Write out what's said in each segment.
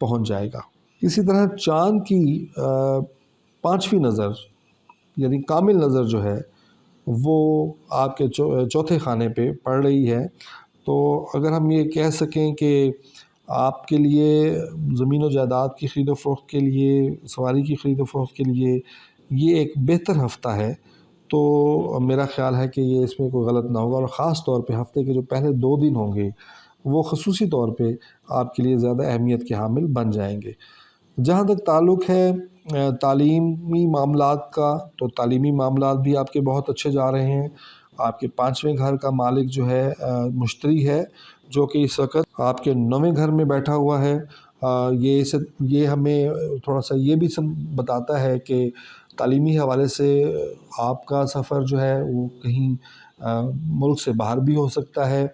پہنچ جائے گا۔ اسی طرح چاند کی 5ویں نظر یعنی کامل نظر جو ہے وہ آپ کے چوتھے خانے پہ پڑ رہی ہے، تو اگر ہم یہ کہہ سکیں کہ آپ کے لیے زمین و جائیداد کی خرید و فروخت کے لیے، سواری کی خرید و فروخت کے لیے یہ ایک بہتر ہفتہ ہے، تو میرا خیال ہے کہ یہ اس میں کوئی غلط نہ ہوگا، اور خاص طور پہ ہفتے کے جو پہلے 2 دن ہوں گے وہ خصوصی طور پہ آپ کے لیے زیادہ اہمیت کے حامل بن جائیں گے۔ جہاں تک تعلق ہے تعلیمی معاملات کا، تو تعلیمی معاملات بھی آپ کے بہت اچھے جا رہے ہیں۔ آپ کے 5ویں گھر کا مالک جو ہے مشتری ہے، جو کہ اس وقت آپ کے 9ویں گھر میں بیٹھا ہوا ہے۔ یہ ہمیں تھوڑا سا یہ بھی بتاتا ہے کہ تعلیمی حوالے سے آپ کا سفر جو ہے وہ کہیں ملک سے باہر بھی ہو سکتا ہے۔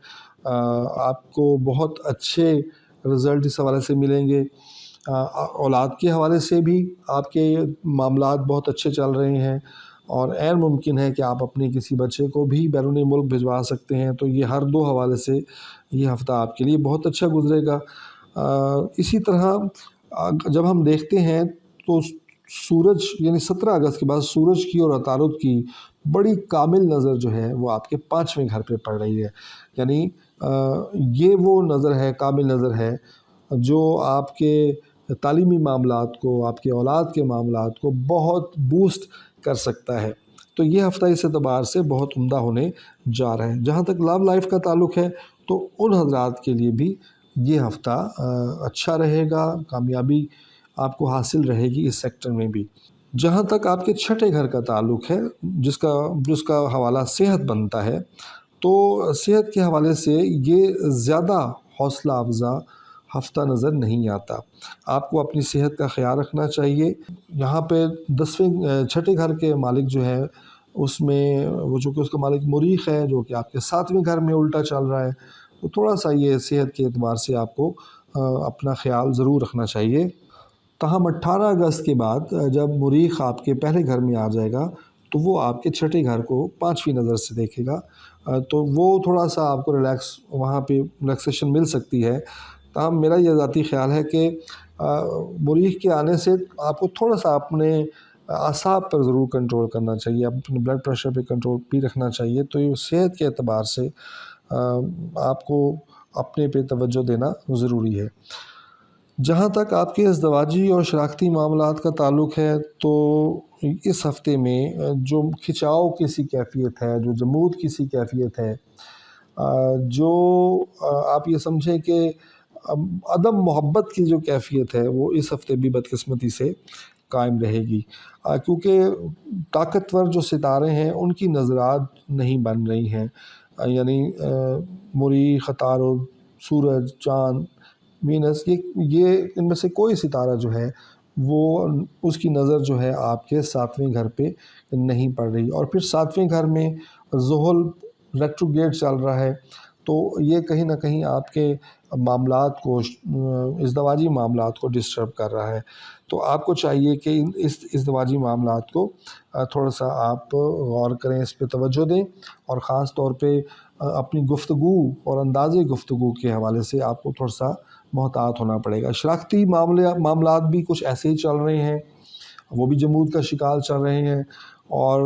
آپ کو بہت اچھے رزلٹ اس حوالے سے ملیں گے۔ اولاد کے حوالے سے بھی آپ کے معاملات بہت اچھے چل رہے ہیں، اور عین ممکن ہے کہ آپ اپنے کسی بچے کو بھی بیرون ملک بھجوا سکتے ہیں، تو یہ ہر 2 حوالے سے یہ ہفتہ آپ کے لیے بہت اچھا گزرے گا۔ اسی طرح جب ہم دیکھتے ہیں تو سورج یعنی 17 اگست کے بعد سورج کی اور عطارد کی بڑی کامل نظر جو ہے وہ آپ کے 5ویں گھر پہ پڑ رہی ہے، یعنی یہ وہ نظر ہے، کامل نظر ہے جو آپ کے تعلیمی معاملات کو، آپ کے اولاد کے معاملات کو بہت بوسٹ کر سکتا ہے۔ تو یہ ہفتہ اس اعتبار سے بہت عمدہ ہونے جا رہا ہے۔ جہاں تک لو لائف کا تعلق ہے تو ان حضرات کے لیے بھی یہ ہفتہ اچھا رہے گا، کامیابی آپ کو حاصل رہے گی اس سیکٹر میں بھی۔ جہاں تک آپ کے 6ٹھے گھر کا تعلق ہے، جس کا حوالہ صحت بنتا ہے، تو صحت کے حوالے سے یہ زیادہ حوصلہ افزا ہفتہ نظر نہیں آتا۔ آپ کو اپنی صحت کا خیال رکھنا چاہیے۔ یہاں پہ 6ٹھے گھر کے مالک جو ہے اس میں وہ چونکہ اس کا مالک مریخ ہے، جو کہ آپ کے 7ویں گھر میں الٹا چل رہا ہے، تو تھوڑا سا یہ صحت کے اعتبار سے آپ کو اپنا خیال ضرور رکھنا چاہیے۔ تاہم 18 اگست کے بعد جب مریخ آپ کے پہلے گھر میں آ جائے گا تو وہ آپ کے 6ٹھے گھر کو 5ویں نظر سے دیکھے گا، تو وہ تھوڑا سا آپ کو وہاں پہ ریلیکسیشن مل سکتی ہے۔ تاہم میرا یہ ذاتی خیال ہے کہ مریخ کے آنے سے آپ کو تھوڑا سا اپنے اعصاب پر ضرور کنٹرول کرنا چاہیے، اپنے بلڈ پریشر پہ کنٹرول بھی رکھنا چاہیے، تو یہ صحت کے اعتبار سے آپ کو اپنے پہ توجہ دینا ضروری ہے۔ جہاں تک آپ کے ازدواجی اور شراکتی معاملات کا تعلق ہے، تو اس ہفتے میں جو کھچاؤ کی سی کیفیت ہے، جو جمود کی سی کیفیت ہے، جو آپ یہ سمجھیں کہ عدم محبت کی جو کیفیت ہے، وہ اس ہفتے بھی بدقسمتی سے قائم رہے گی، کیونکہ طاقتور جو ستارے ہیں ان کی نظرات نہیں بن رہی ہیں، یعنی مریخ، عطارد، سورج، چاند، وینس، یہ ان میں سے کوئی ستارہ جو ہے وہ اس کی نظر جو ہے آپ کے 7ویں گھر پہ نہیں پڑ رہی، اور پھر 7ویں گھر میں زحل ریٹروگریڈ چل رہا ہے، تو یہ کہیں نہ کہیں آپ کے معاملات کو، ازدواجی معاملات کو ڈسٹرب کر رہا ہے۔ تو آپ کو چاہیے کہ اس ازدواجی معاملات کو تھوڑا سا آپ غور کریں، اس پہ توجہ دیں، اور خاص طور پہ اپنی گفتگو اور انداز گفتگو کے حوالے سے آپ کو تھوڑا سا محتاط ہونا پڑے گا۔ شراکتی معاملات بھی کچھ ایسے ہی چل رہے ہیں، وہ بھی جمود کا شکار چل رہے ہیں، اور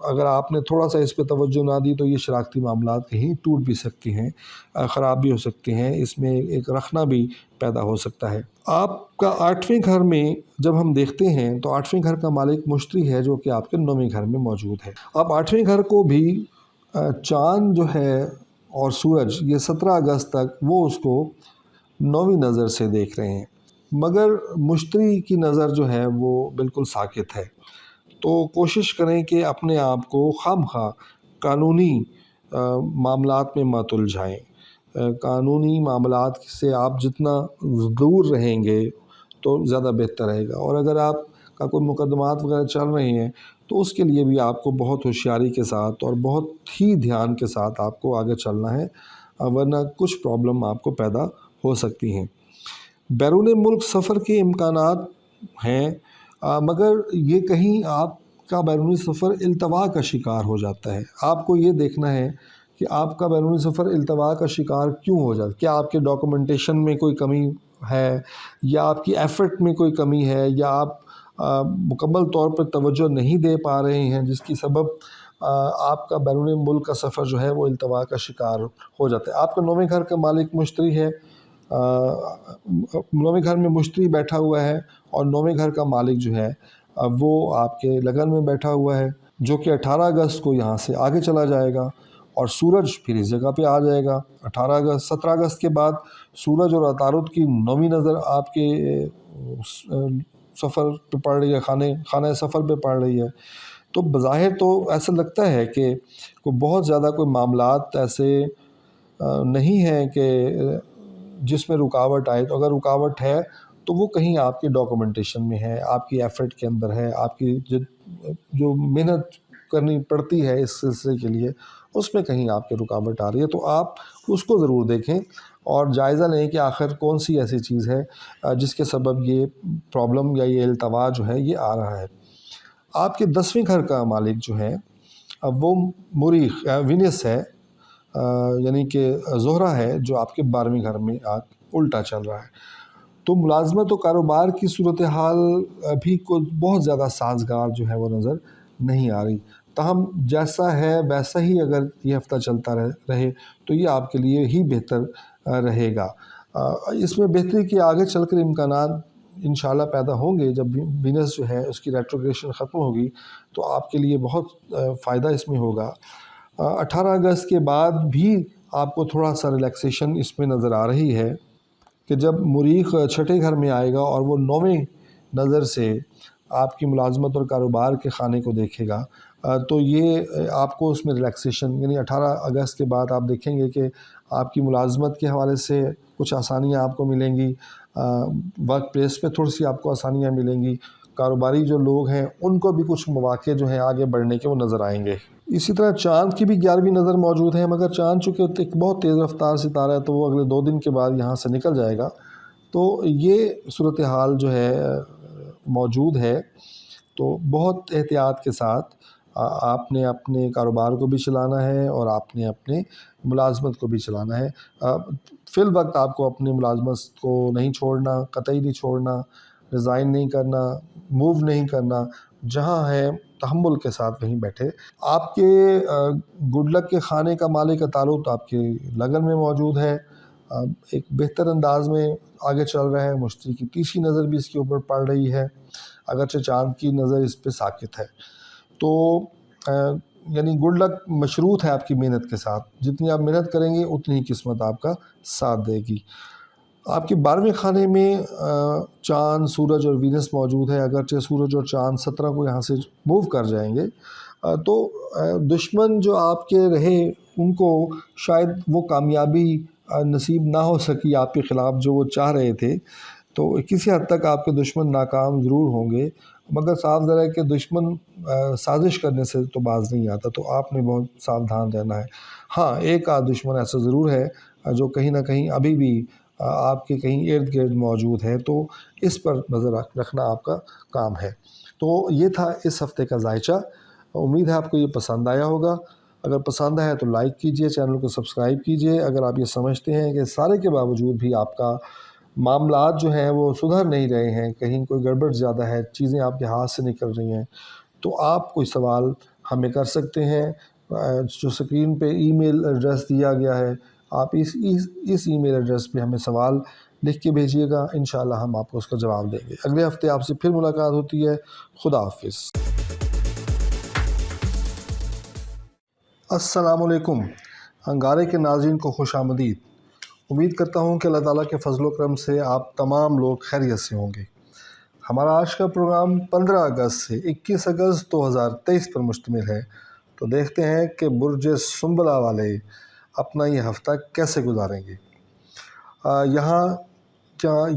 اگر آپ نے تھوڑا سا اس پہ توجہ نہ دی تو یہ شراکتی معاملات کہیں ٹوٹ بھی سکتی ہیں، خراب بھی ہو سکتے ہیں، اس میں ایک رخنا بھی پیدا ہو سکتا ہے۔ آپ کا 8ویں گھر میں جب ہم دیکھتے ہیں تو 8ویں گھر کا مالک مشتری ہے، جو کہ آپ کے 9ویں گھر میں موجود ہے۔ اب 8ویں گھر کو بھی چاند جو ہے اور سورج، یہ 17 اگست تک وہ اس کو 9ویں نظر سے دیکھ رہے ہیں، مگر مشتری کی نظر جو ہے وہ بالکل ساکت ہے۔ تو کوشش کریں کہ اپنے آپ کو خواہ قانونی معاملات میں مت الجھائیں۔ قانونی معاملات سے آپ جتنا دور رہیں گے تو زیادہ بہتر رہے گا، اور اگر آپ کا کوئی مقدمات وغیرہ چل رہے ہیں تو اس کے لیے بھی آپ کو بہت ہوشیاری کے ساتھ اور بہت ہی دھیان کے ساتھ آپ کو آگے چلنا ہے، ورنہ کچھ پرابلم آپ کو پیدا ہو سکتی ہیں۔ بیرون ملک سفر کے امکانات ہیں، مگر یہ کہیں آپ کا بیرونی سفر التوا کا شکار ہو جاتا ہے۔ آپ کو یہ دیکھنا ہے کہ آپ کا بیرونی سفر التوا کا شکار کیوں ہو جاتا ہے، کیا آپ کے ڈاکومنٹیشن میں کوئی کمی ہے یا آپ کی ایفرٹ میں کوئی کمی ہے یا آپ مکمل طور پر توجہ نہیں دے پا رہے ہیں، جس کی سبب آپ کا بیرون ملک کا سفر جو ہے وہ التوا کا شکار ہو جاتا ہے۔ آپ کا نویں گھر کا مالک مشتری ہے، نویں گھر میں مشتری بیٹھا ہوا ہے اور نویں گھر کا مالک جو ہے وہ آپ کے لگن میں بیٹھا ہوا ہے، جو کہ 18 اگست کو یہاں سے آگے چلا جائے گا اور سورج پھر اس جگہ پہ آ جائے گا 17 اگست کے بعد سورج اور عطارد کی 9ویں نظر آپ کے سفر پہ پڑ رہی ہے، خانہ سفر پہ پڑ رہی ہے۔ تو بظاہر تو ایسا لگتا ہے کہ کوئی بہت زیادہ کوئی معاملات ایسے نہیں ہیں کہ جس میں رکاوٹ آئے، تو اگر رکاوٹ ہے تو وہ کہیں آپ کی ڈاکومنٹیشن میں ہے، آپ کی ایفرٹ کے اندر ہے، آپ کی جو محنت کرنی پڑتی ہے اس سلسلے کے لیے، اس میں کہیں آپ کی رکاوٹ آ رہی ہے، تو آپ اس کو ضرور دیکھیں اور جائزہ لیں کہ آخر کون سی ایسی چیز ہے جس کے سبب یہ پرابلم یا یہ التوا جو ہے یہ آ رہا ہے۔ آپ کے 10ویں گھر کا مالک جو ہے وہ مریخ وینس ہے، یعنی کہ زہرہ ہے، جو آپ کے 12ویں گھر میں الٹا چل رہا ہے۔ تو ملازمت و کاروبار کی صورتحال بھی کوئی بہت زیادہ سازگار جو ہے وہ نظر نہیں آ رہی، تاہم جیسا ہے ویسا ہی اگر یہ ہفتہ چلتا رہے تو یہ آپ کے لیے ہی بہتر رہے گا۔ اس میں بہتری کے آگے چل کر امکانات انشاءاللہ پیدا ہوں گے، جب وینس جو ہے اس کی ریٹروگریشن ختم ہوگی تو آپ کے لیے بہت فائدہ اس میں ہوگا۔ 18 اگست کے بعد بھی آپ کو تھوڑا سا ریلیکسیشن اس میں نظر آ رہی ہے کہ جب مریخ 6ٹھے گھر میں آئے گا اور وہ 9ویں نظر سے آپ کی ملازمت اور کاروبار کے خانے کو دیکھے گا، تو یہ آپ کو اس میں ریلیکسیشن، یعنی 18 اگست کے بعد آپ دیکھیں گے کہ آپ کی ملازمت کے حوالے سے کچھ آسانیاں آپ کو ملیں گی، ورک پلیس پہ تھوڑی سی آپ کو آسانیاں ملیں گی، کاروباری جو لوگ ہیں ان کو بھی کچھ مواقع جو ہیں آگے بڑھنے کے وہ نظر آئیں گے۔ اسی طرح چاند کی بھی 11ویں نظر موجود ہے، مگر چاند چونکہ ایک بہت تیز رفتار ستارہ ہے تو وہ اگلے 2 دن کے بعد یہاں سے نکل جائے گا، تو یہ صورتحال جو ہے موجود ہے۔ تو بہت احتیاط کے ساتھ آپ نے اپنے کاروبار کو بھی چلانا ہے اور آپ نے اپنے ملازمت کو بھی چلانا ہے۔ فی الوقت آپ کو اپنی ملازمت کو نہیں چھوڑنا، قطعی نہیں چھوڑنا، ریزائن نہیں کرنا، موو نہیں کرنا، جہاں ہے تحمل کے ساتھ وہیں بیٹھے۔ آپ کے گڈ لک کے خانے کا مالک عطارد آپ کے لگن میں موجود ہے، ایک بہتر انداز میں آگے چل رہا ہے، مشتری کی 30ویں نظر بھی اس کے اوپر پڑ رہی ہے، اگرچہ چاند کی نظر اس پہ ساکت ہے۔ تو یعنی گڈ لک مشروط ہے آپ کی محنت کے ساتھ، جتنی آپ محنت کریں گے اتنی ہی قسمت آپ کا ساتھ دے گی۔ آپ کے 12ویں خانے میں چاند، سورج اور وینس موجود ہے، اگرچہ سورج اور چاند 17 کو یہاں سے موو کر جائیں گے، تو دشمن جو آپ کے رہے ان کو شاید وہ کامیابی نصیب نہ ہو سکی آپ کے خلاف جو وہ چاہ رہے تھے، تو کسی حد تک آپ کے دشمن ناکام ضرور ہوں گے، مگر صاف ظاہر ہے کہ دشمن سازش کرنے سے تو باز نہیں آتا، تو آپ نے بہت ساودھان رہنا ہے۔ ہاں، ایک آدھ دشمن ایسا ضرور ہے جو کہیں نہ کہیں ابھی بھی آپ کے کہیں ارد گرد موجود ہے، تو اس پر نظر رکھنا آپ کا کام ہے۔ تو یہ تھا اس ہفتے کا ذائچہ، امید ہے آپ کو یہ پسند آیا ہوگا۔ اگر پسند آیا تو لائک کیجئے، چینل کو سبسکرائب کیجئے۔ اگر آپ یہ سمجھتے ہیں کہ سارے کے باوجود بھی آپ کا معاملات جو ہیں وہ سدھر نہیں رہے ہیں، کہیں کوئی گڑبڑ زیادہ ہے، چیزیں آپ کے ہاتھ سے نکل رہی ہیں، تو آپ کوئی سوال ہمیں کر سکتے ہیں، جو سکرین پہ ای میل ایڈریس دیا گیا ہے، آپ اس ای میل ایڈریس پہ ہمیں سوال لکھ کے بھیجیے گا، انشاءاللہ ہم آپ کو اس کا جواب دیں گے۔ اگلے ہفتے آپ سے پھر ملاقات ہوتی ہے۔ خدا حافظ۔ السلام علیکم، انگارے کے ناظرین کو خوش آمدید۔ امید کرتا ہوں کہ اللہ تعالیٰ کے فضل و کرم سے آپ تمام لوگ خیریت سے ہوں گے۔ ہمارا آج کا پروگرام 15 اگست سے 21 اگست 2023 پر مشتمل ہے، تو دیکھتے ہیں کہ برج سنبلہ والے اپنا یہ ہفتہ کیسے گزاریں گے۔ یہاں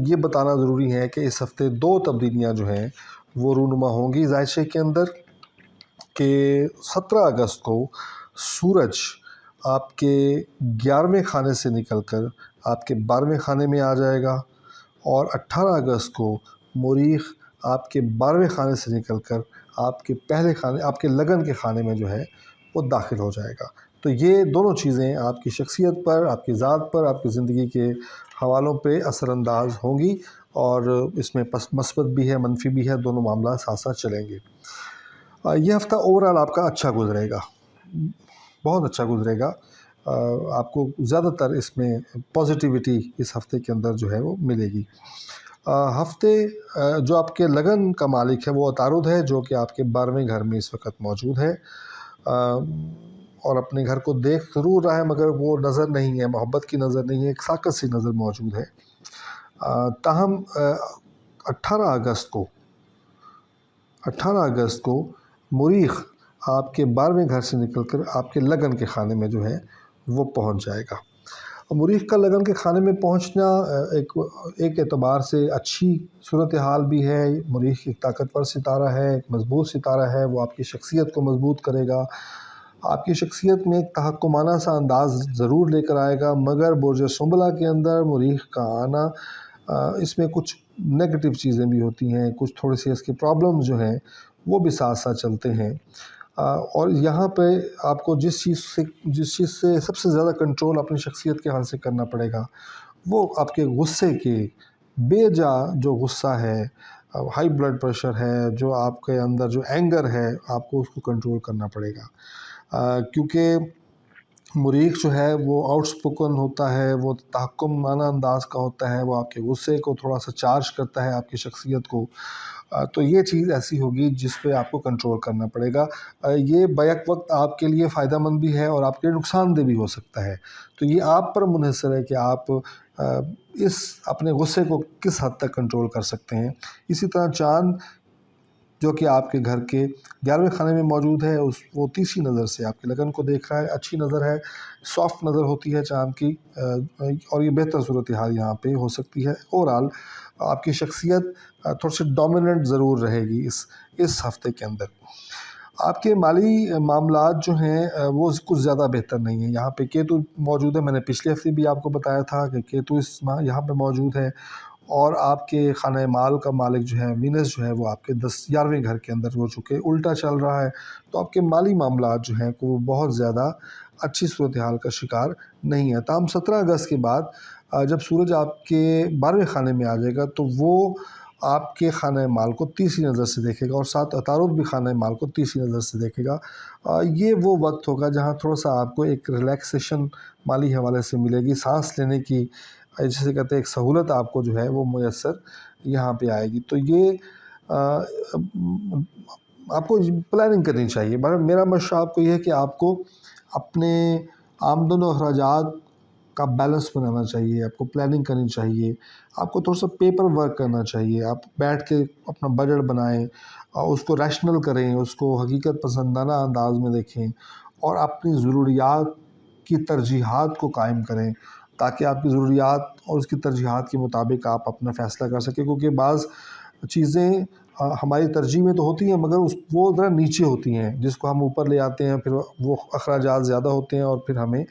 یہ بتانا ضروری ہے کہ اس ہفتے 2 تبدیلیاں جو ہیں وہ رونما ہوں گی ذائچے کے اندر، کہ 17 اگست کو سورج آپ کے 11ویں خانے سے نکل کر آپ کے 12ویں خانے میں آ جائے گا، اور 18 اگست کو مریخ آپ کے 12ویں خانے سے نکل کر آپ کے پہلے خانے، آپ کے لگن کے خانے میں جو ہے وہ داخل ہو جائے گا۔ تو یہ دونوں چیزیں آپ کی شخصیت پر، آپ کی ذات پر، آپ کی زندگی کے حوالوں پہ اثر انداز ہوں گی، اور اس میں مثبت بھی ہے منفی بھی ہے، دونوں معاملات ساتھ ساتھ چلیں گے۔ یہ ہفتہ اوورآل آپ کا اچھا گزرے گا، بہت اچھا گزرے گا، آپ کو زیادہ تر اس میں پازیٹیوٹی اس ہفتے کے اندر جو ہے وہ ملے گی۔ ہفتے جو آپ کے لگن کا مالک ہے وہ عطارد ہے، جو کہ آپ کے 12ویں گھر میں اس وقت موجود ہے، اور اپنے گھر کو دیکھ ضرور رہا ہے مگر وہ نظر نہیں ہے، محبت کی نظر نہیں ہے، ایک ساکت سی نظر موجود ہے۔ تاہم 18 اگست کو مریخ آپ کے 12ویں گھر سے نکل کر آپ کے لگن کے خانے میں جو ہے وہ پہنچ جائے گا۔ مریخ کا لگن کے خانے میں پہنچنا ایک اعتبار سے اچھی صورتحال بھی ہے۔ مریخ ایک طاقتور ستارہ ہے، ایک مضبوط ستارہ ہے، وہ آپ کی شخصیت کو مضبوط کرے گا، آپ کی شخصیت میں ایک تحکمانہ سا انداز ضرور لے کر آئے گا، مگر برج سنبلہ کے اندر مریخ کا آنا اس میں کچھ نیگیٹو چیزیں بھی ہوتی ہیں، کچھ تھوڑے سے اس کے پرابلمز جو ہیں وہ بھی ساتھ ساتھ چلتے ہیں، اور یہاں پہ آپ کو جس چیز سے سب سے زیادہ کنٹرول اپنی شخصیت کے حال سے کرنا پڑے گا وہ آپ کے غصے کے بے جا جو غصہ ہے، ہائی بلڈ پریشر ہے، جو آپ کے اندر جو اینگر ہے آپ کو اس کو کنٹرول کرنا پڑے گا، کیونکہ مریخ جو ہے وہ آؤٹ سپوکن ہوتا ہے، وہ تحکمانہ انداز کا ہوتا ہے، وہ آپ کے غصے کو تھوڑا سا چارج کرتا ہے آپ کی شخصیت کو، تو یہ چیز ایسی ہوگی جس پہ آپ کو کنٹرول کرنا پڑے گا۔ یہ بیک وقت آپ کے لیے فائدہ مند بھی ہے اور آپ کے لیے نقصان دہ بھی ہو سکتا ہے، تو یہ آپ پر منحصر ہے کہ آپ اس اپنے غصے کو کس حد تک کنٹرول کر سکتے ہیں۔ اسی طرح چاند جو کہ آپ کے گھر کے 11ویں خانے میں موجود ہے، وہ تیسری نظر سے آپ کے لگن کو دیکھ رہا ہے، اچھی نظر ہے، سافٹ نظر ہوتی ہے چاند کی، اور یہ بہتر صورتحال یہاں پہ ہو سکتی ہے۔ اوورآل آپ کی شخصیت تھوڑی سی ڈومیننٹ ضرور رہے گی اس ہفتے کے اندر۔ آپ کے مالی معاملات جو ہیں وہ کچھ زیادہ بہتر نہیں ہیں۔ یہاں پہ کیتو موجود ہے، میں نے پچھلے ہفتے بھی آپ کو بتایا تھا کہ کیتو اس ماہ یہاں پہ موجود ہے، اور آپ کے خانہ مال کا مالک جو ہے وینس جو ہے وہ آپ کے 11ویں گھر کے اندر ہو چکے الٹا چل رہا ہے، تو آپ کے مالی معاملات جو ہیں وہ بہت زیادہ اچھی صورتحال کا شکار نہیں ہے۔ تاہم 17 اگست کے بعد جب سورج آپ کے 12ویں خانے میں آ جائے گا تو وہ آپ کے خانہ مال کو تیسری نظر سے دیکھے گا، اور ساتھ عطارد بھی خانہ مال کو تیسری نظر سے دیکھے گا۔ یہ وہ وقت ہوگا جہاں تھوڑا سا آپ کو ایک ریلیکسیشن مالی حوالے سے ملے گی، سانس لینے کی جسے کہتے ہیں ایک سہولت آپ کو جو ہے وہ میسر یہاں پہ آئے گی۔ تو یہ آپ کو پلاننگ کرنی چاہیے۔ میرا مشورہ آپ کو یہ ہے کہ آپ کو اپنے آمدن و اخراجات کا بیلنس بنانا چاہیے، آپ کو پلاننگ کرنی چاہیے، آپ کو تھوڑا سا پیپر ورک کرنا چاہیے، آپ بیٹھ کے اپنا بجٹ بنائیں، اس کو ریشنل کریں، اس کو حقیقت پسندانہ انداز میں دیکھیں، اور اپنی ضروریات کی ترجیحات کو قائم کریں تاکہ آپ کی ضروریات اور اس کی ترجیحات کے مطابق آپ اپنا فیصلہ کر سکیں، کیونکہ بعض چیزیں ہماری ترجیح میں تو ہوتی ہیں مگر وہ ذرا نیچے ہوتی ہیں، جس کو ہم اوپر لے آتے ہیں، پھر وہ اخراجات زیادہ ہوتے ہیں اور پھر ہمیں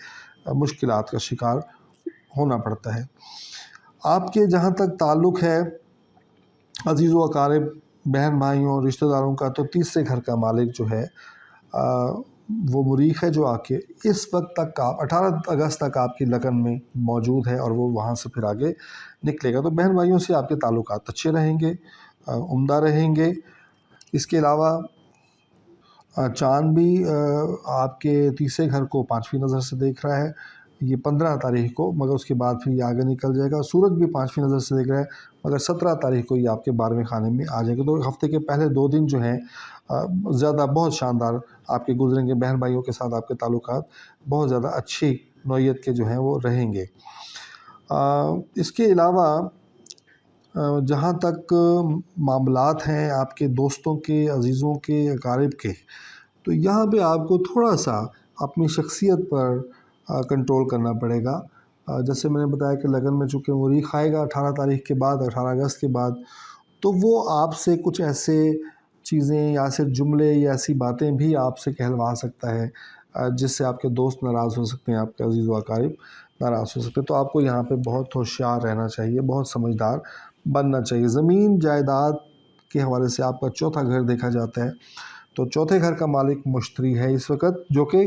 مشکلات کا شکار ہونا پڑتا ہے۔ آپ کے جہاں تک تعلق ہے عزیز و اقارب، بہن بھائیوں، رشتہ داروں کا، تو تیسرے گھر کا مالک جو ہے وہ مریخ ہے، جو آ کے اس وقت تک 18 اگست تک آپ کی لگن میں موجود ہے، اور وہ وہاں سے پھر آگے نکلے گا، تو بہن بھائیوں سے آپ کے تعلقات اچھے رہیں گے، عمدہ رہیں گے۔ اس کے علاوہ چاند بھی آپ کے تیسرے گھر کو 5ویں نظر سے دیکھ رہا ہے، یہ 15 تاریخ کو، مگر اس کے بعد پھر یہ آگے نکل جائے گا۔ سورج بھی 5ویں نظر سے دیکھ رہا ہے، مگر 17 تاریخ کو یہ آپ کے 12ویں خانے میں آ جائے گا، تو ہفتے کے پہلے 2 دن جو ہیں زیادہ بہت شاندار آپ کے گزریں گے، بہن بھائیوں کے ساتھ آپ کے تعلقات بہت زیادہ اچھی نوعیت کے جو ہیں وہ رہیں گے۔ اس کے علاوہ جہاں تک معاملات ہیں آپ کے دوستوں کے، عزیزوں کے، اقارب کے، تو یہاں پہ آپ کو تھوڑا سا اپنی شخصیت پر کنٹرول کرنا پڑے گا۔ جیسے میں نے بتایا کہ لگن میں چونکہ مریخ آئے گا 18 تاریخ کے بعد، 18 اگست کے بعد، تو وہ آپ سے کچھ ایسے چیزیں یا ایسے جملے یا ایسی باتیں بھی آپ سے کہلوا سکتا ہے جس سے آپ کے دوست ناراض ہو سکتے ہیں، آپ کے عزیز و اقارب ناراض ہو سکتے ہیں، تو آپ کو یہاں پہ بہت ہوشیار رہنا چاہیے، بہت سمجھدار بننا چاہیے۔ زمین جائیداد کے حوالے سے آپ کا چوتھا گھر دیکھا جاتا ہے، تو چوتھے گھر کا مالک مشتری ہے اس وقت، جو کہ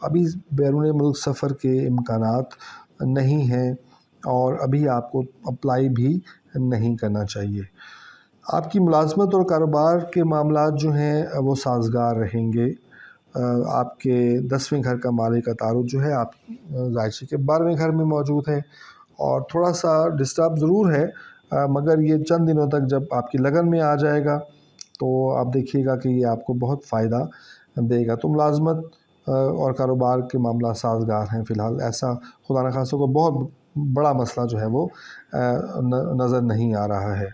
ابھی بیرون ملک سفر کے امکانات نہیں ہیں اور ابھی آپ کو اپلائی بھی نہیں کرنا چاہیے۔ آپ کی ملازمت اور کاروبار کے معاملات جو ہیں وہ سازگار رہیں گے۔ آپ کے 10ویں گھر کا مالی کا تعارف جو ہے آپ ذائچے کے 12ویں گھر میں موجود ہے اور تھوڑا سا ڈسٹرب ضرور ہے، مگر یہ چند دنوں تک جب آپ کی لگن میں آ جائے گا تو آپ دیکھیے گا کہ یہ آپ کو بہت فائدہ دے گا۔ تو ملازمت اور کاروبار کے معاملات سازگار ہیں فی الحال، ایسا خدا نخواستہ کو بہت بڑا مسئلہ جو ہے وہ نظر نہیں آ رہا ہے۔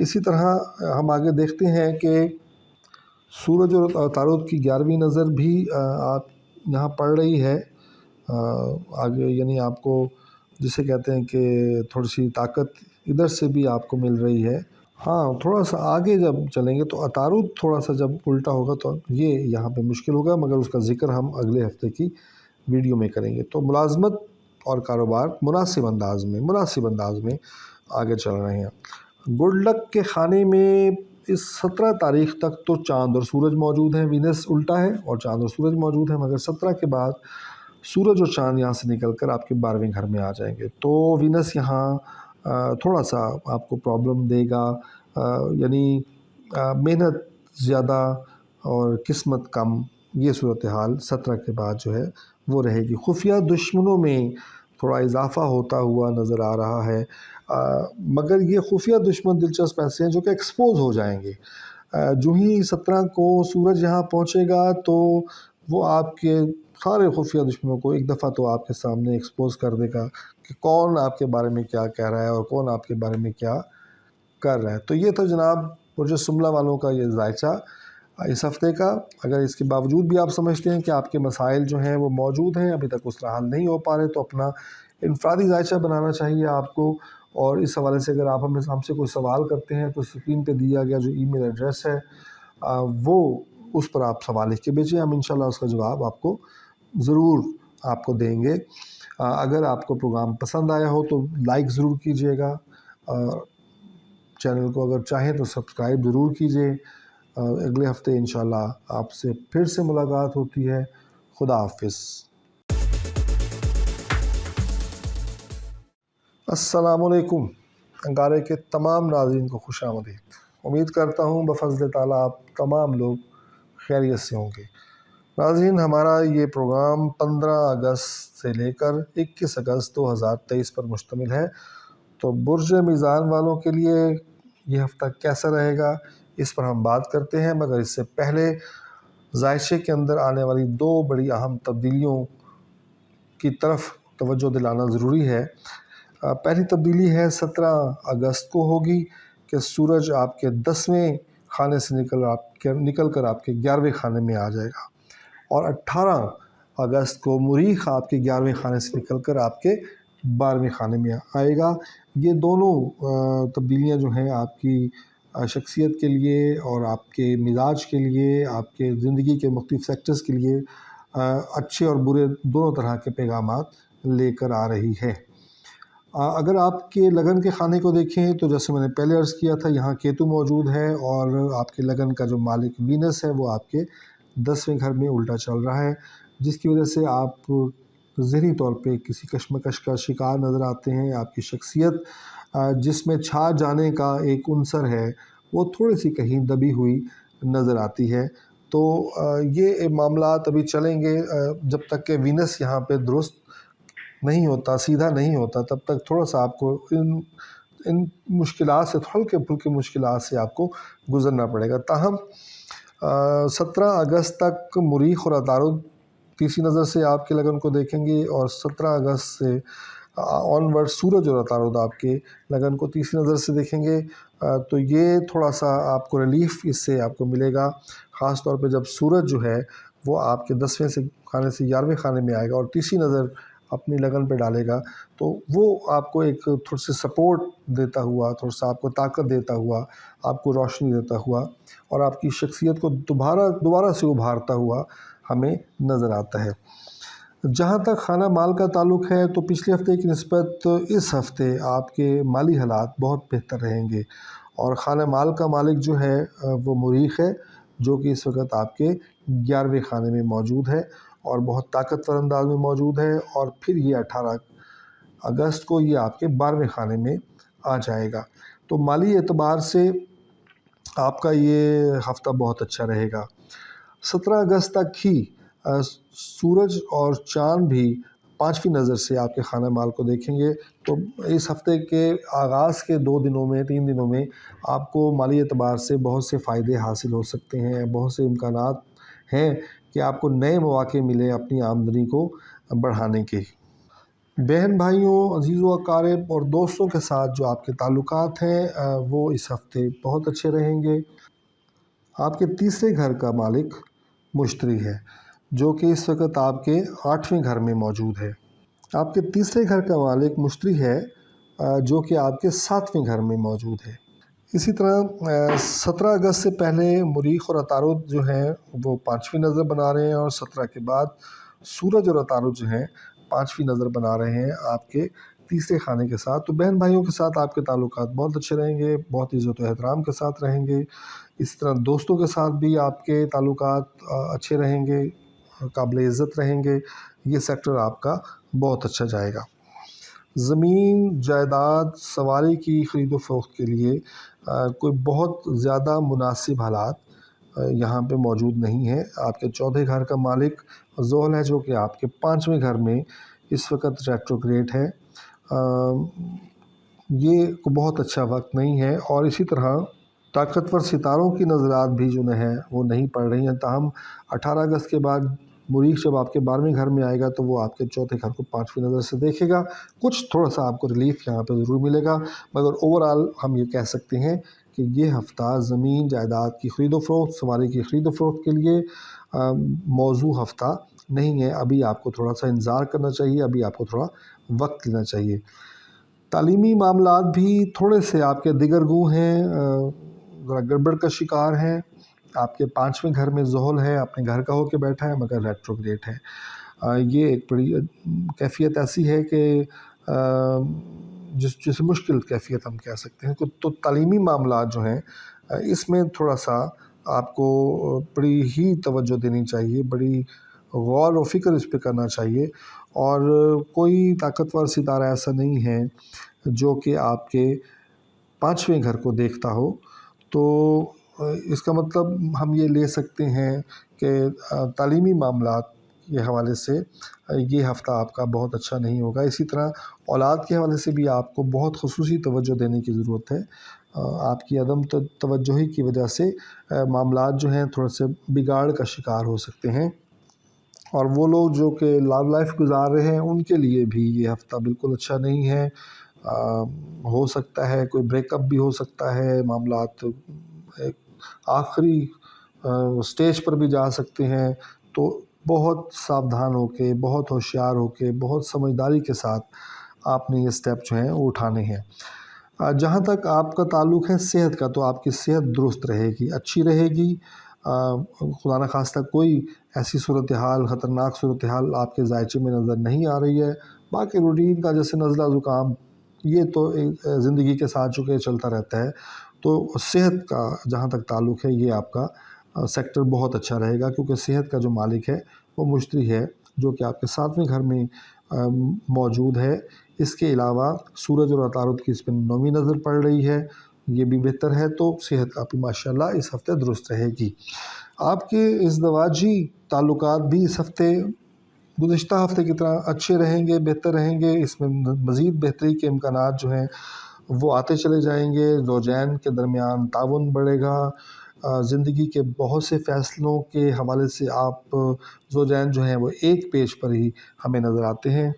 اسی طرح ہم آگے دیکھتے ہیں کہ سورج اور عطارد کی 11ویں نظر بھی آپ یہاں پڑ رہی ہے آگے، یعنی آپ کو جسے کہتے ہیں کہ تھوڑی سی طاقت ادھر سے بھی آپ کو مل رہی ہے۔ ہاں تھوڑا سا آگے جب چلیں گے تو عطارد تھوڑا سا جب الٹا ہوگا تو یہ یہاں پہ مشکل ہوگا، مگر اس کا ذکر ہم اگلے ہفتے کی ویڈیو میں کریں گے۔ تو ملازمت اور کاروبار مناسب انداز میں آگے چل رہے ہیں۔ گڈ لک کے خانے میں اس 17 تاریخ تک تو چاند اور سورج موجود ہیں، وینس الٹا ہے اور چاند اور سورج موجود ہیں، مگر 17 کے بعد سورج اور چاند یہاں سے نکل کر آپ کے 12ویں گھر میں آ جائیں گے۔ تو وینس یہاں تھوڑا سا آپ کو پرابلم دے گا، یعنی محنت زیادہ اور قسمت کم، یہ صورتحال 17 کے بعد جو ہے وہ رہے گی۔ خفیہ دشمنوں میں تھوڑا اضافہ ہوتا ہوا نظر آ رہا ہے، مگر یہ خفیہ دشمن دلچسپ ایسے ہیں جو کہ ایکسپوز ہو جائیں گے۔ جو ہی 17 کو سورج یہاں پہنچے گا تو وہ آپ کے سارے خفیہ دشمنوں کو ایک دفعہ تو آپ کے سامنے ایکسپوز کر دے گا کہ کون آپ کے بارے میں کیا کہہ رہا ہے اور کون آپ کے بارے میں کیا کر رہا ہے۔ تو یہ تھا جناب برج سملہ والوں کا یہ ذائچہ اس ہفتے کا۔ اگر اس کے باوجود بھی آپ سمجھتے ہیں کہ آپ کے مسائل جو ہیں وہ موجود ہیں، ابھی تک اس طرح حل نہیں ہو پا رہے، تو اپنا انفرادی ذائچہ بنانا چاہیے آپ کو۔ اور اس حوالے سے اگر آپ ہم سے کوئی سوال کرتے ہیں تو اسکرین پہ دیا گیا جو ای میل ایڈریس ہے وہ اس پر آپ سوال لکھ کے بھیجیں، ہم انشاءاللہ اس کا جواب آپ کو ضرور آپ کو دیں گے۔ اگر آپ کو پروگرام پسند آیا ہو تو لائک ضرور کیجیے گا، چینل کو اگر چاہیں تو سبسکرائب ضرور کیجیے۔ اگلے ہفتے انشاءاللہ آپ سے پھر سے ملاقات ہوتی ہے۔ خدا حافظ۔ السلام علیکم۔ انگارے کے تمام ناظرین کو خوش آمدید۔ امید کرتا ہوں بفضل تعالیٰ آپ تمام لوگ خیریت سے ہوں گے۔ ناظرین، ہمارا یہ پروگرام 15 اگست سے لے کر 21 اگست 2023 پر مشتمل ہے۔ تو برج میزان والوں کے لیے یہ ہفتہ کیسا رہے گا اس پر ہم بات کرتے ہیں، مگر اس سے پہلے ذائچے کے اندر آنے والی 2 بڑی اہم تبدیلیوں کی طرف توجہ دلانا ضروری ہے۔ پہلی تبدیلی ہے 17 اگست کو ہوگی کہ سورج آپ کے 10ویں خانے سے نکل کر آپ کے 11ویں خانے میں آ جائے گا، اور 18 اگست کو مریخ آپ کے 11ویں خانے سے نکل کر آپ کے 12ویں خانے میں آئے گا۔ یہ دونوں تبدیلیاں جو ہیں آپ کی شخصیت کے لیے اور آپ کے مزاج کے لیے، آپ کے زندگی کے مختلف سیکٹرز کے لیے اچھے اور برے دونوں طرح کے پیغامات لے کر آ رہی ہے۔ اگر آپ کے لگن کے خانے کو دیکھیں تو جیسے میں نے پہلے عرض کیا تھا، یہاں کیتو موجود ہے اور آپ کے لگن کا جو مالک وینس ہے وہ آپ کے 10ویں گھر میں الٹا چل رہا ہے، جس کی وجہ سے آپ ذہنی طور پہ کسی کشمکش کا شکار نظر آتے ہیں۔ آپ کی شخصیت جس میں چھا جانے کا ایک عنصر ہے وہ تھوڑی سی کہیں دبی ہوئی نظر آتی ہے۔ تو یہ معاملات ابھی چلیں گے جب تک کہ وینس یہاں پہ درست نہیں ہوتا، سیدھا نہیں ہوتا، تب تک تھوڑا سا آپ کو ان مشکلات سے، ہلکے پھلکے مشکلات سے آپ کو گزرنا پڑے گا۔ تاہم 17 اگست تک مریخ اور عطارد تیسری نظر سے آپ کے لگن کو دیکھیں گے، اور 17 اگست سے آن ورڈ سورج اور عطارد آپ کے لگن کو تیسری نظر سے دیکھیں گے۔ تو یہ تھوڑا سا آپ کو ریلیف اس سے آپ کو ملے گا، خاص طور پہ جب سورج جو ہے وہ آپ کے 10ویں خانے سے 11ویں خانے میں آئے گا اور تیسری نظر اپنی لگن پہ ڈالے گا، تو وہ آپ کو ایک تھوڑی سی سپورٹ دیتا ہوا، تھوڑا سا آپ کو طاقت دیتا ہوا، آپ کو روشنی دیتا ہوا، اور آپ کی شخصیت کو دوبارہ سے ابھارتا ہوا ہمیں نظر آتا ہے۔ جہاں تک خانہ مال کا تعلق ہے تو پچھلے ہفتے کی نسبت اس ہفتے آپ کے مالی حالات بہت بہتر رہیں گے، اور خانہ مال کا مالک جو ہے وہ مریخ ہے، جو کہ اس وقت آپ کے 11ویں خانے میں موجود ہے، اور بہت طاقتور انداز میں موجود ہے، اور پھر یہ 18 اگست کو یہ آپ کے 12ویں خانے میں آ جائے گا۔ تو مالی اعتبار سے آپ کا یہ ہفتہ بہت اچھا رہے گا۔ 17 اگست تک ہی سورج اور چاند بھی 5ویں نظر سے آپ کے خانہ مال کو دیکھیں گے، تو اس ہفتے کے آغاز کے 2 دنوں میں 3 دنوں میں آپ کو مالی اعتبار سے بہت سے فائدے حاصل ہو سکتے ہیں، بہت سے امکانات ہیں کہ آپ کو نئے مواقع ملیں اپنی آمدنی کو بڑھانے کے۔ بہن بھائیوں، عزیز و اقارب اور دوستوں کے ساتھ جو آپ کے تعلقات ہیں وہ اس ہفتے بہت اچھے رہیں گے۔ آپ کے تیسرے گھر کا مالک مشتری ہے، جو کہ اس وقت آپ کے 8ویں گھر میں موجود ہے۔ آپ کے تیسرے گھر کا مالک مشتری ہے جو کہ آپ کے 7ویں گھر میں موجود ہے۔ اسی طرح 17 اگست سے پہلے مریخ اور عطارد جو ہیں وہ 5ویں نظر بنا رہے ہیں، اور 17 کے بعد سورج اور عطارد جو ہیں 5ویں نظر بنا رہے ہیں آپ کے تیسرے خانے کے ساتھ۔ تو بہن بھائیوں کے ساتھ آپ کے تعلقات بہت اچھے رہیں گے، بہت عزت و احترام کے ساتھ رہیں گے۔ اس طرح دوستوں کے ساتھ بھی آپ کے تعلقات اچھے رہیں گے، قابل عزت رہیں گے۔ یہ سیکٹر آپ کا بہت اچھا جائے گا۔ زمین جائیداد سواری کی خرید و فروخت کے لیے کوئی بہت زیادہ مناسب حالات یہاں پہ موجود نہیں ہے۔ آپ کے چوتھے گھر کا مالک زحل ہے، جو کہ آپ کے 5ویں گھر میں اس وقت ریٹروگریڈ ہے۔ یہ بہت اچھا وقت نہیں ہے، اور اسی طرح طاقتور ستاروں کی نظرات بھی جو ہے وہ نہیں پڑ رہی ہیں۔ تاہم 18 اگست کے بعد مریخ جب آپ کے 12ویں گھر میں آئے گا تو وہ آپ کے چوتھے گھر کو 5ویں نظر سے دیکھے گا۔ کچھ تھوڑا سا آپ کو ریلیف یہاں پہ ضرور ملے گا، مگر اوورآل ہم یہ کہہ سکتے ہیں کہ یہ ہفتہ زمین جائیداد کی خرید و فروخت، سواری کی خرید و فروخت کے لیے موزوں ہفتہ نہیں ہے۔ ابھی آپ کو تھوڑا سا انتظار کرنا چاہیے، ابھی آپ کو تھوڑا وقت لینا چاہیے۔ تعلیمی معاملات بھی تھوڑے سے آپ کے دیگرگوں ہیں، ذرا گڑبڑ کا شکار ہیں۔ آپ کے 5ویں گھر میں زحل ہے، اپنے گھر کا ہو کے بیٹھا ہے، مگر ریٹروگریڈ ہے۔ یہ ایک بڑی کیفیت ایسی ہے کہ جسے مشکل کیفیت ہم کہہ سکتے ہیں۔ تو تعلیمی معاملات جو ہیں اس میں تھوڑا سا آپ کو بڑی ہی توجہ دینی چاہیے، بڑی غور و فکر اس پہ کرنا چاہیے، اور کوئی طاقتور ستارہ ایسا نہیں ہے جو کہ آپ کے 5ویں گھر کو دیکھتا ہو۔ تو اس کا مطلب ہم یہ لے سکتے ہیں کہ تعلیمی معاملات کے حوالے سے یہ ہفتہ آپ کا بہت اچھا نہیں ہوگا۔ اسی طرح اولاد کے حوالے سے بھی آپ کو بہت خصوصی توجہ دینے کی ضرورت ہے۔ آپ کی عدم توجہی کی وجہ سے معاملات جو ہیں تھوڑے سے بگاڑ کا شکار ہو سکتے ہیں، اور وہ لوگ جو کہ لو لائف گزار رہے ہیں ان کے لیے بھی یہ ہفتہ بالکل اچھا نہیں ہے۔ ہو سکتا ہے کوئی بریک اپ بھی ہو سکتا ہے، معاملات ایک آخری سٹیج پر بھی جا سکتے ہیں۔ تو بہت ساودھان ہو کے، بہت ہوشیار ہو کے، بہت سمجھداری کے ساتھ آپ نے یہ سٹیپ جو ہیں وہ اٹھانے ہیں۔ جہاں تک آپ کا تعلق ہے صحت کا، تو آپ کی صحت درست رہے گی، اچھی رہے گی۔ خدا نخواستہ کوئی ایسی صورتحال، خطرناک صورتحال آپ کے ذائچے میں نظر نہیں آ رہی ہے۔ باقی روٹین کا جیسے نزلہ زکام یہ تو زندگی کے ساتھ چکے چلتا رہتا ہے۔ تو صحت کا جہاں تک تعلق ہے یہ آپ کا سیکٹر بہت اچھا رہے گا، کیونکہ صحت کا جو مالک ہے وہ مشتری ہے، جو کہ آپ کے 7ویں گھر میں موجود ہے۔ اس کے علاوہ سورج اور عطارد کی اس پہ 9ویں نظر پڑ رہی ہے، یہ بھی بہتر ہے۔ تو صحت آپ کی ماشاءاللہ اس ہفتے درست رہے گی۔ آپ کے ازدواجی تعلقات بھی اس ہفتے گزشتہ ہفتے کی طرح اچھے رہیں گے، بہتر رہیں گے۔ اس میں مزید بہتری کے امکانات جو ہیں وہ آتے چلے جائیں گے۔ زوجین کے درمیان تعاون بڑھے گا۔ زندگی کے بہت سے فیصلوں کے حوالے سے آپ زوجین جو ہیں وہ ایک پیج پر ہی ہمیں نظر آتے ہیں۔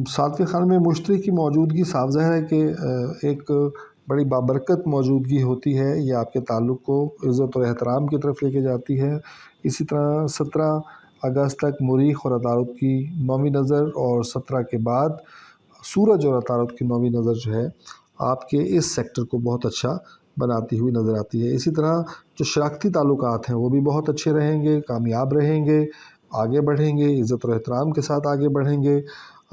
7ویں خانے میں مشتری کی موجودگی صاف ظاہر ہے کہ ایک بڑی بابرکت موجودگی ہوتی ہے۔ یہ آپ کے تعلق کو عزت و احترام کی طرف لے کے جاتی ہے۔ اسی طرح 17 اگست تک مریخ اور عطارد کی 9ویں نظر، اور 17 کے بعد سورج اور عطارد کی 9ویں نظر جو ہے آپ کے اس سیکٹر کو بہت اچھا بناتی ہوئی نظر آتی ہے۔ اسی طرح جو شراکتی تعلقات ہیں وہ بھی بہت اچھے رہیں گے، کامیاب رہیں گے، آگے بڑھیں گے، عزت و احترام کے ساتھ آگے بڑھیں گے،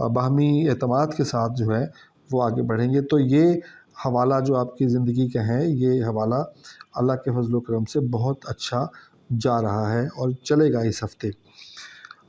باہمی اعتماد کے ساتھ جو ہے وہ آگے بڑھیں گے۔ تو یہ حوالہ جو آپ کی زندگی کا ہے، یہ حوالہ اللہ کے فضل و کرم سے بہت اچھا جا رہا ہے اور چلے گا اس ہفتے۔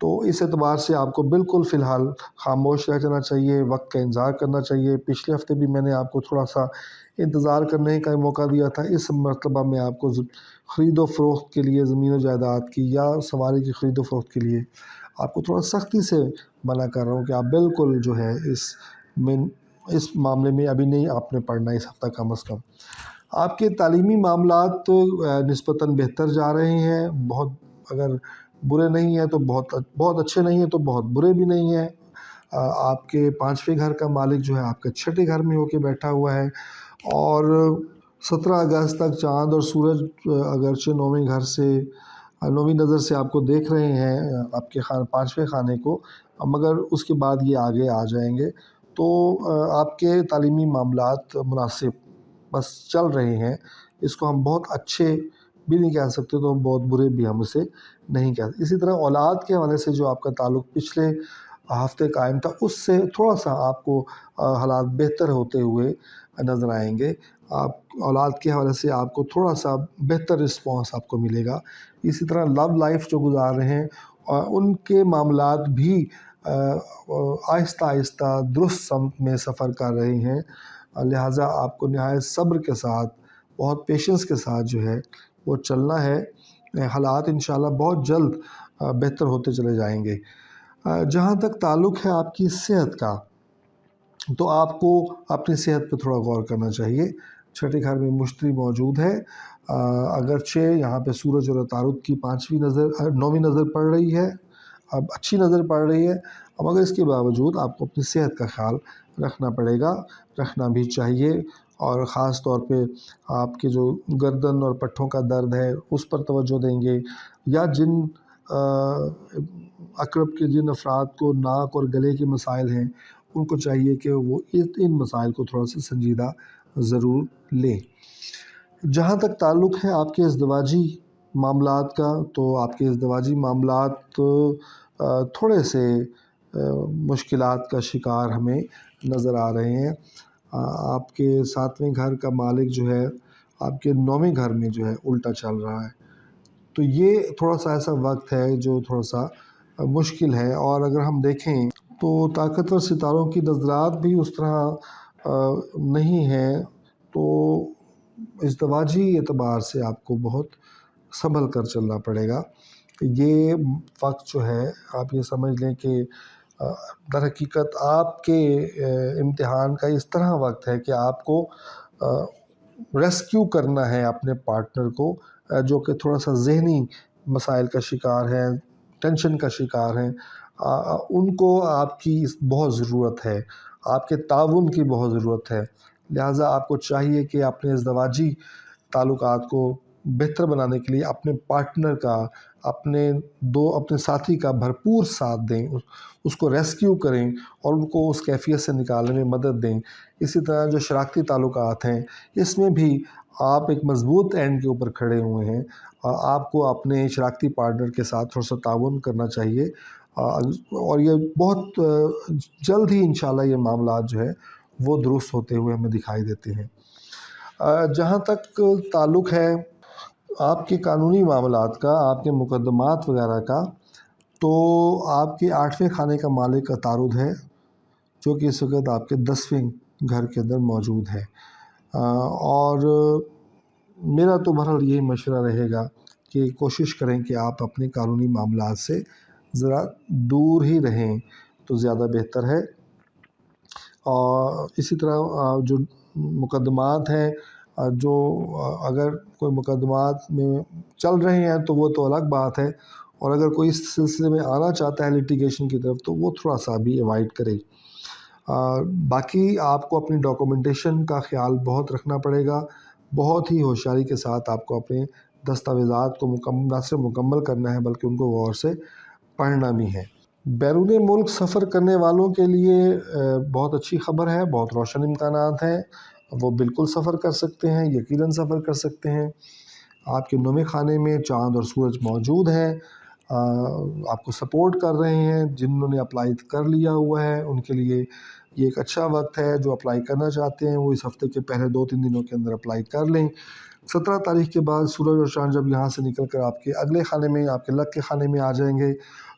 تو اس اعتبار سے آپ کو بالکل فی الحال خاموش رہ جانا چاہیے، وقت کا انتظار کرنا چاہیے۔ پچھلے ہفتے بھی میں نے آپ کو تھوڑا سا انتظار کرنے کا موقع دیا تھا، اس مرتبہ میں آپ کو خرید و فروخت کے لیے زمین و جائیداد کی یا سواری کی خرید و فروخت کے لیے آپ کو تھوڑا سختی سے منع کر رہا ہوں کہ آپ بالکل جو ہے اس معاملے میں ابھی نہیں آپ نے پڑھنا اس ہفتہ کم از کم۔ آپ کے تعلیمی معاملات نسبتاً بہتر جا رہے ہیں، بہت اگر برے نہیں ہیں تو بہت اچھے نہیں ہیں تو بہت برے بھی نہیں ہیں۔ آپ کے 5ویں گھر کا مالک جو ہے آپ کے 6ٹھے گھر میں ہو کے بیٹھا ہوا ہے، اور 17 اگست تک چاند اور سورج اگرچہ 9ویں گھر سے 9ویں نظر سے آپ کو دیکھ رہے ہیں آپ کے 5ویں خانے کو، مگر اس کے بعد یہ آگے آ جائیں گے، تو آپ کے تعلیمی معاملات مناسب بس چل رہے ہیں۔ اس کو ہم بہت اچھے بھی نہیں کہہ سکتے تو بہت برے بھی ہم اسے نہیں کہہ سکتے۔ اسی طرح اولاد کے حوالے سے جو آپ کا تعلق پچھلے ہفتے قائم تھا، اس سے تھوڑا سا آپ کو حالات بہتر ہوتے ہوئے نظر آئیں گے۔ آپ اولاد کے حوالے سے آپ کو تھوڑا سا بہتر رسپانس آپ کو ملے گا۔ اسی طرح لو لائف جو گزار رہے ہیں ان کے معاملات بھی آہستہ آہستہ درست سمت میں سفر کر رہے ہیں، لہٰذا آپ کو نہایت صبر کے ساتھ، بہت پیشنس کے ساتھ جو ہے وہ چلنا ہے۔ حالات انشاءاللہ بہت جلد بہتر ہوتے چلے جائیں گے۔ جہاں تک تعلق ہے آپ کی صحت کا، تو آپ کو اپنی صحت پہ تھوڑا غور کرنا چاہیے۔ 6ٹھے گھر میں مشتری موجود ہے، اگرچہ یہاں پہ سورج اور عطارد کی 9ویں نظر پڑ رہی ہے، اب اچھی نظر پڑ رہی ہے، مگر اس کے باوجود آپ کو اپنی صحت کا خیال رکھنا پڑے گا، رکھنا بھی چاہیے، اور خاص طور پہ آپ کے جو گردن اور پٹھوں کا درد ہے اس پر توجہ دیں گے، یا جن اقرب کے جن افراد کو ناک اور گلے کے مسائل ہیں ان کو چاہیے کہ وہ ان مسائل کو تھوڑا سا سنجیدہ ضرور لیں۔ جہاں تک تعلق ہے آپ کے ازدواجی معاملات کا، تو آپ کے ازدواجی معاملات تھوڑے سے مشکلات کا شکار ہمیں نظر آ رہے ہیں۔ آپ کے 7ویں گھر کا مالک جو ہے آپ کے 9ویں گھر میں جو ہے الٹا چل رہا ہے، تو یہ تھوڑا سا ایسا وقت ہے جو تھوڑا سا مشکل ہے۔ اور اگر ہم دیکھیں تو طاقتور ستاروں کی نظرات بھی اس طرح نہیں ہیں، تو ازدواجی اعتبار سے آپ کو بہت سنبھل کر چلنا پڑے گا۔ یہ وقت جو ہے آپ یہ سمجھ لیں کہ در حقیقت آپ کے امتحان کا اس طرح وقت ہے کہ آپ کو ریسکیو کرنا ہے اپنے پارٹنر کو، جو کہ تھوڑا سا ذہنی مسائل کا شکار ہے، ٹینشن کا شکار ہیں۔ ان کو آپ کی بہت ضرورت ہے، آپ کے تعاون کی بہت ضرورت ہے، لہٰذا آپ کو چاہیے کہ اپنے ازدواجی تعلقات کو بہتر بنانے کے لیے اپنے پارٹنر کا، اپنے ساتھی کا بھرپور ساتھ دیں، اس کو ریسکیو کریں اور ان کو اس کیفیت سے نکالنے میں مدد دیں۔ اسی طرح جو شراکتی تعلقات ہیں اس میں بھی آپ ایک مضبوط اینڈ کے اوپر کھڑے ہوئے ہیں، آپ کو اپنے شراکتی پارٹنر کے ساتھ تھوڑا سا تعاون کرنا چاہیے، اور یہ بہت جلد ہی انشاءاللہ یہ معاملات جو ہے وہ درست ہوتے ہوئے ہمیں دکھائی دیتے ہیں۔ جہاں تک تعلق ہے آپ کے قانونی معاملات کا، آپ کے مقدمات وغیرہ کا، تو آپ کے 8ویں خانے کا مالک عطارد ہے، جو کہ اس وقت آپ کے 10ویں گھر کے اندر موجود ہے، اور میرا تو بہرحال یہی مشورہ رہے گا کہ کوشش کریں کہ آپ اپنے قانونی معاملات سے ذرا دور ہی رہیں تو زیادہ بہتر ہے۔ اور اسی طرح جو مقدمات ہیں، جو اگر کوئی مقدمات میں چل رہے ہیں تو وہ تو الگ بات ہے، اور اگر کوئی اس سلسلے میں آنا چاہتا ہے لیٹیگیشن کی طرف تو وہ تھوڑا سا بھی ایوائڈ کرے۔ باقی آپ کو اپنی ڈاکومنٹیشن کا خیال بہت رکھنا پڑے گا، بہت ہی ہوشیاری کے ساتھ آپ کو اپنے دستاویزات کو نہ صرف مکمل کرنا ہے بلکہ ان کو غور سے پڑھنا بھی ہے۔ بیرون ملک سفر کرنے والوں کے لیے بہت اچھی خبر ہے، بہت روشن امکانات ہیں، وہ بالکل سفر کر سکتے ہیں، یقیناً سفر کر سکتے ہیں۔ آپ کے 9ویں خانے میں چاند اور سورج موجود ہیں، آپ کو سپورٹ کر رہے ہیں۔ جنہوں نے اپلائی کر لیا ہوا ہے ان کے لیے یہ ایک اچھا وقت ہے، جو اپلائی کرنا چاہتے ہیں وہ اس ہفتے کے پہلے 2-3 دنوں کے اندر اپلائی کر لیں۔ 17 تاریخ کے بعد سورج اور چاند جب یہاں سے نکل کر آپ کے اگلے خانے میں، آپ کے لک کے خانے میں آ جائیں گے،